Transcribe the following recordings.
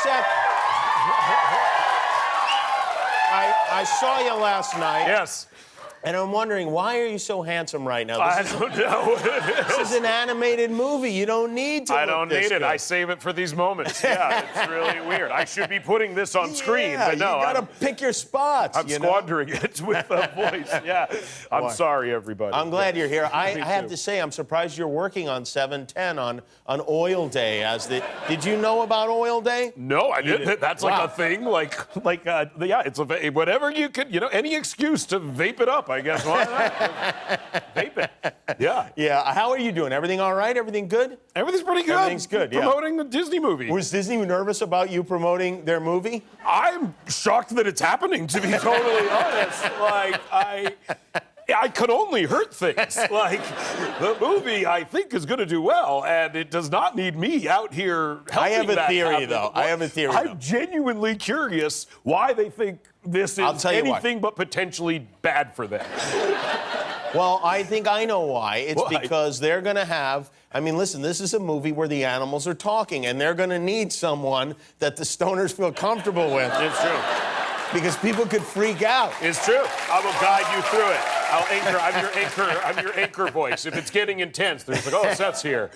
Seth, I saw you last night. Yes. And I'm wondering, why are you so handsome right now? I don't know what it is. This is an animated movie. You don't need to I look don't this need it. good. I save it for these moments. Yeah, it's really weird. I should be putting this on screen, but no. You gotta pick your spots. I'm squandering it with a voice. Yeah. I'm sorry, everybody. I'm glad you're here. I have too. to say, I'm surprised you're working on 710 on Oil Day. Did you know about Oil Day? No, I didn't. That's like Wow. a thing. Yeah, it's whatever you could, any excuse to vape it up, I guess. Why not? Vape it. Yeah. Yeah. How are you doing? Everything all right? Everything good? Everything's pretty good. Everything's good, yeah. Promoting the Disney movie. Was Disney nervous about you promoting their movie? I'm shocked that it's happening, to be totally honest. Like, I could only hurt things. Like, the movie, I think, is going to do well, and it does not need me out here helping I have a that theory, happen. though. I have a theory, I'm though. genuinely curious why they think this I'll is tell you why. anything but potentially bad for them. Well, I think I know why. It's Why? because they're going to have... I mean, listen, this is a movie where the animals are talking, and they're going to need someone that the stoners feel comfortable with. It's true. Because people could freak out. It's true. I will guide you through it. I'll anchor. I'm your anchor voice. If it's getting intense, there's like, oh, Seth's here.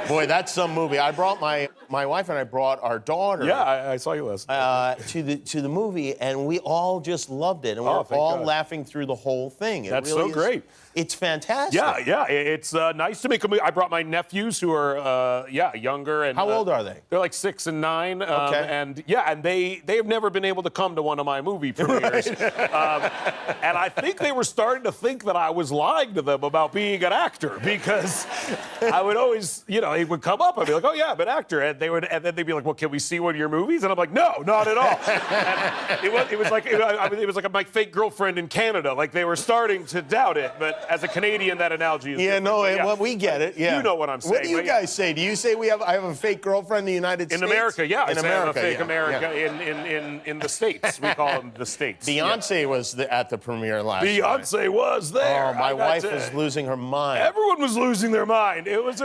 Boy, that's some movie. I brought my wife and I brought our daughter. Yeah, I saw you last night. To the movie, and we all just loved it, and we're thank all God. laughing through the whole thing. That's really so is- great. It's fantastic. Yeah. It's nice to make a movie. I brought my nephews who are, younger. And How old are they? They're like 6 and 9. Okay. And they have never been able to come to one of my movie premieres. And I think they were starting to think that I was lying to them about being an actor, because I would always, it would come up. I'd be like, oh yeah, I'm an actor, and then they'd be like, well, can we see one of your movies? And I'm like, no, not at all. And it was like my fake girlfriend in Canada. Like, they were starting to doubt it, but as a Canadian, that analogy is different. Well, we get it. Yeah. You know what I'm saying. What do you guys say? Do you say I have a fake girlfriend in the United States? In America, yeah. In I say I have a America, fake yeah. America Yeah. in the States. We call them the States. Beyoncé was at the premiere last night. Beyoncé was there. Oh, my wife was losing her mind. Everyone was losing their mind. It was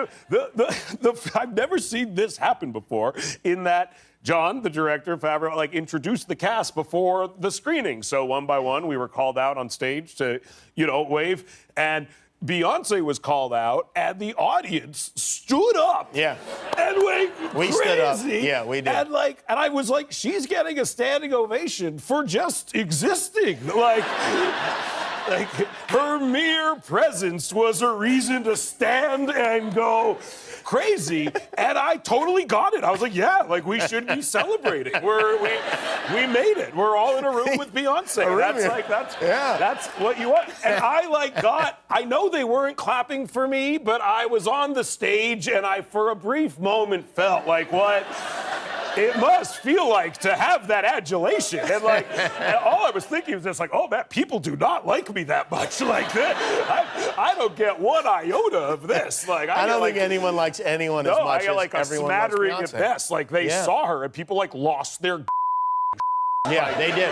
I've never seen this happen before, in that John, the director, Favreau, introduced the cast before the screening. So one by one, we were called out on stage to, wave. And Beyoncé was called out, and the audience stood up. Yeah. And went We crazy. stood up. Yeah, we did. And I was like, she's getting a standing ovation for just existing. Like, her mere presence was a reason to stand and go crazy, and I totally got it. I was like, yeah, we should be celebrating. We made it. We're all in a room with Beyonce. That's what you want. And I know they weren't clapping for me, but I was on the stage, and I, for a brief moment, felt like what it must feel like to have that adulation. And and all I was thinking was just oh man, people do not like me that much. I don't get one iota of this. I don't think anyone likes anyone as much as as everyone a smattering loves at Beyonce. best. They saw her, and people lost their. Yeah, they did.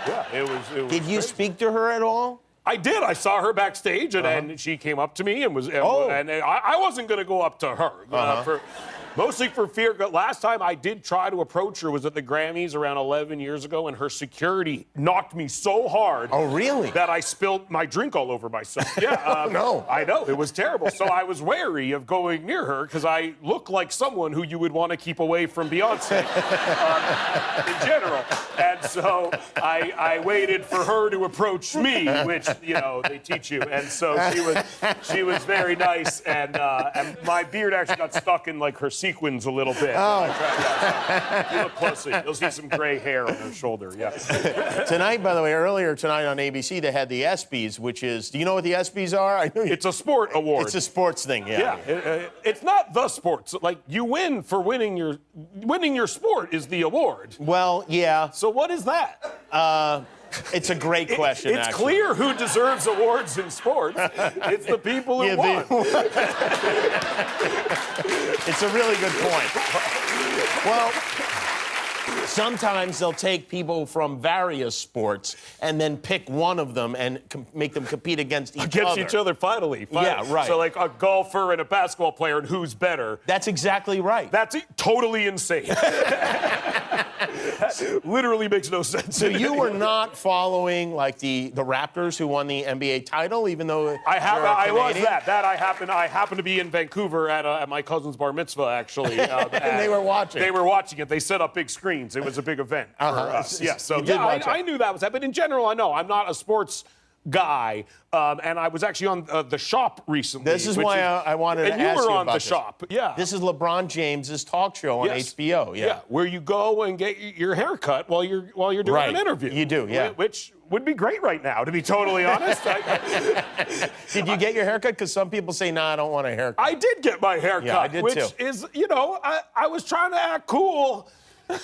Yeah, it was. Did you speak to her at all? I did. I saw her backstage, and she came up to me and was. And I wasn't going to go up to her mostly for fear. Last time I did try to approach her was at the Grammys around 11 years ago, and her security knocked me so hard. Oh, really? That I spilled my drink all over myself. Yeah. No. I know. It was terrible. So I was wary of going near her, because I look like someone who you would want to keep away from Beyonce in general. And so I waited for her to approach me, which, they teach you. And so she was very nice, and my beard actually got stuck in her sequins a little bit. Oh. If you look closely, you'll see some gray hair on her shoulder. Yeah. Tonight, by the way, earlier tonight on ABC, they had the ESPYs, which is, do you know what the ESPYs are? I know It's a sport award. It's a sports thing, yeah. Yeah, it's not the sports. You win for winning your sport is the award. Well, yeah. So what is that? It's a great question, It's actually. clear who deserves awards in sports. It's the people who won. It's a really good point. Well, Sometimes they'll take people from various sports and then pick one of them and make them compete against each other. Against each other, finally. Yeah, right. So like a golfer and a basketball player, and who's better? That's exactly right. That's totally insane. Literally makes no sense. So you were not following like the Raptors who won the NBA title, even though I was that. I happened to be in Vancouver at my cousin's bar mitzvah, actually. And they were watching. They were watching it. They set up big screens. It was a big event for us. Yeah, so I knew that was that. But in general, I know I'm not a sports guy, and I was actually on The Shop recently. This is why I wanted to ask you about And you were on The this. Shop, yeah. This is LeBron James's talk show on HBO, yeah. Where you go and get your hair cut while you're doing an interview. You do, yeah. Which would be great right now, to be totally honest. Did you get your haircut? Because some people say, nah, I don't want a haircut. I did get my hair cut, I did which too. is, I was trying to act cool.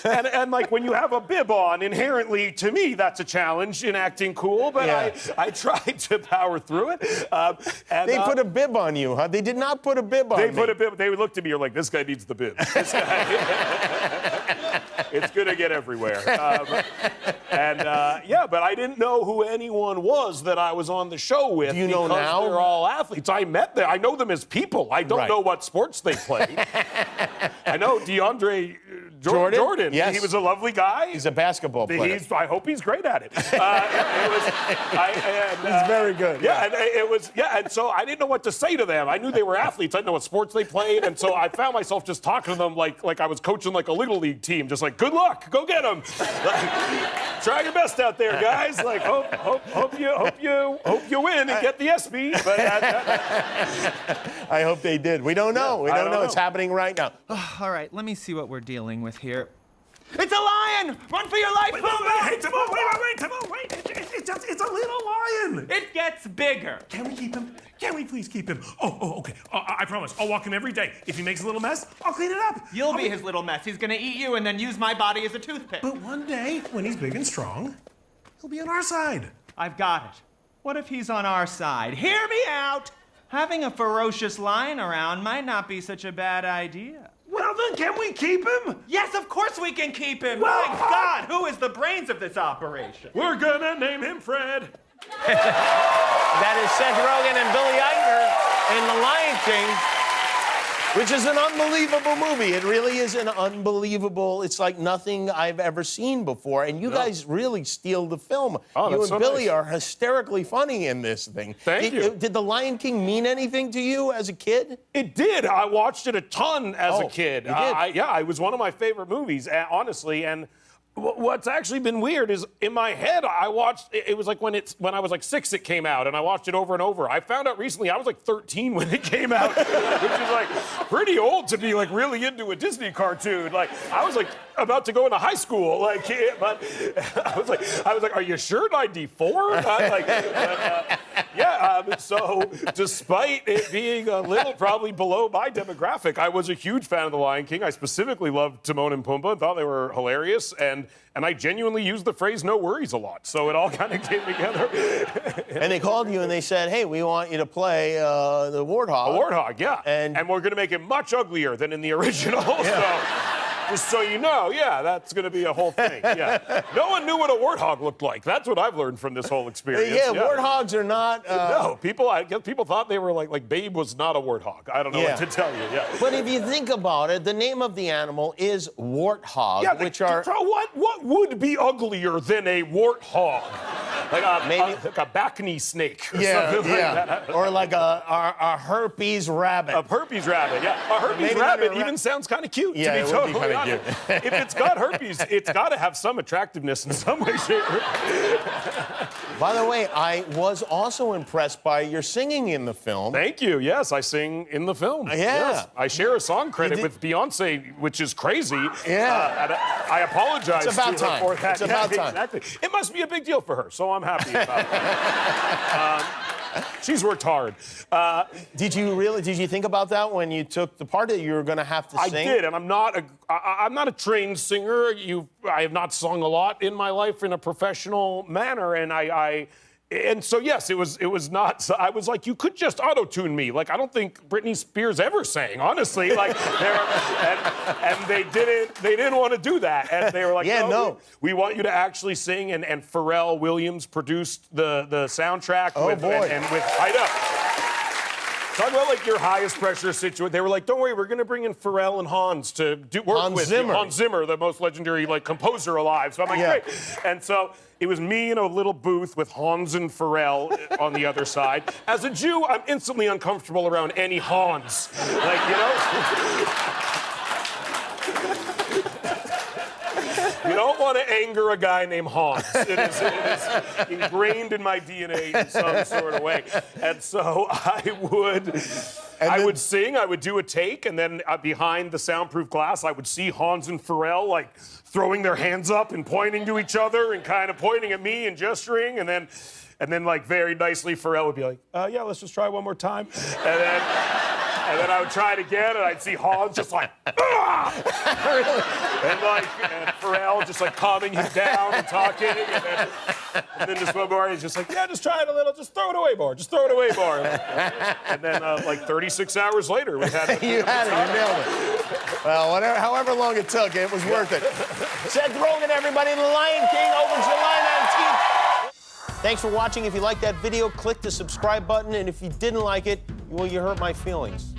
and like when you have a bib on, inherently, to me, that's a challenge in acting cool, but I tried to power through it. They put a bib on you, huh? They did not put a bib on me. They put a bib. They looked at me, you're like, this guy needs the bib. This guy, it's gonna get everywhere. But I didn't know who anyone was that I was on the show with. Do you know because now? They're all athletes. I met them. I know them as people. I don't know what sports they play. I know DeAndre Jordan. Yes. He was a lovely guy. He's a basketball player. I hope he's great at it. He's very good. And so I didn't know what to say to them. I knew they were athletes. I didn't know what sports they played, and so I found myself just talking to them like I was coaching like a little league team, just like, good luck, go get them. Try your best out there, guys. Like, hope you win and get the SB. But I hope they did. We don't know. We don't know. It's happening right now. All right, let me see what we're dealing with here. It's a lion! Run for your life, Pumbaa! Hey, Timon, wait. It's a little lion. It gets bigger. Can we keep him? Can we please keep him? Okay. I promise. I'll walk him every day. If he makes a little mess, I'll clean it up. You'll be his little mess. He's gonna eat you and then use my body as a toothpick. But one day, when he's big and strong, he'll be on our side. I've got it. What if he's on our side? Hear me out! Having a ferocious lion around might not be such a bad idea. Well, then, can we keep him? Yes, of course we can keep him! Well, My God, who is the brains of this operation? We're gonna name him Fred. That is Seth Rogen and Billy Eichner in The Lion King, which is an unbelievable movie. It really is an unbelievable, it's like nothing I've ever seen before. And you guys really steal the film. Oh, you that's and so Billy nice. are hysterically funny in this thing. Thank you. Did The Lion King mean anything to you as a kid? It did. I watched it a ton as a kid. You did? It was one of my favorite movies, honestly. And what's actually been weird is in my head, I watched it was like when I was like 6, it came out, and I watched it over and over. I found out recently I was like 13 when it came out, which is like pretty old to be like really into a Disney cartoon. Like I was like about to go into high school, but I was like, are you sure 94? So despite it being a little probably below my demographic, I was a huge fan of The Lion King. I specifically loved Timon and Pumbaa, thought they were hilarious, and I genuinely used the phrase "no worries" a lot. So it all kind of came together. And they called you and they said, hey, we want you to play the Warthog. A warthog, yeah. And we're going to make it much uglier than in the original. Yeah. So, just so you know, yeah, that's going to be a whole thing. Yeah. No one knew what a warthog looked like. That's what I've learned from this whole experience. Yeah, warthogs are not. No, I guess people thought they were like Babe was not a warthog. I don't know what to tell you. Yeah. But if you think about it, the name of the animal is warthog, Yeah, which are. So what would be uglier than a warthog? Like a back-knee snake or something like that. Or like a herpes rabbit. A herpes rabbit, yeah. A herpes Maybe rabbit not a even sounds kind of cute, Yeah, to it be would be totally kinda honest. cute. If it's got herpes, it's got to have some attractiveness in some way, shape, or By the way, I was also impressed by your singing in the film. Thank you. Yes, I sing in the film. Yeah. Yes. I share a song credit with Beyonce, which is crazy. Yeah. And I apologize It's about to her time. for that. It's about time. Exactly. It must be a big deal for her, so I'm happy about it. She's worked hard. Did you think about that when you took the part that you were going to have to I sing? did, and I'm not a trained singer. I have not sung a lot in my life in a professional manner, and And so, yes, it was not. So I was like, you could just auto-tune me. Like, I don't think Britney Spears ever sang, honestly. Like, and they didn't want to do that. And they were like, no. We want you to actually sing. And Pharrell Williams produced the soundtrack with Hyde Up. Talk about like your highest pressure situation. They were like, don't worry, we're going to bring in Pharrell and Hans to work with you. Hans Zimmer, the most legendary like composer alive. So I'm like, great. And so it was me in a little booth with Hans and Pharrell on the other side. As a Jew, I'm instantly uncomfortable around any Hans. Like, you know? You don't want to anger a guy named Hans. It is ingrained in my DNA in some sort of way. And so I would sing, I would do a take, and then behind the soundproof glass, I would see Hans and Pharrell like throwing their hands up and pointing to each other and kind of pointing at me and gesturing, and then like very nicely Pharrell would be like, yeah, let's just try one more time. And then I would try it again, and I'd see Hans just like, ah! and Pharrell just like calming him down and talking, and then just one more, he's just like, yeah, just try it a little, just throw it away more, just throw it away more. And then like 36 hours later, we had it. You had it, you nailed it. Well, however long it took, it was worth it. Seth Rogen, everybody, The Lion King opens July 19th. Thanks for watching. If you liked that video, click the subscribe button, and if you didn't like it, well, you hurt my feelings.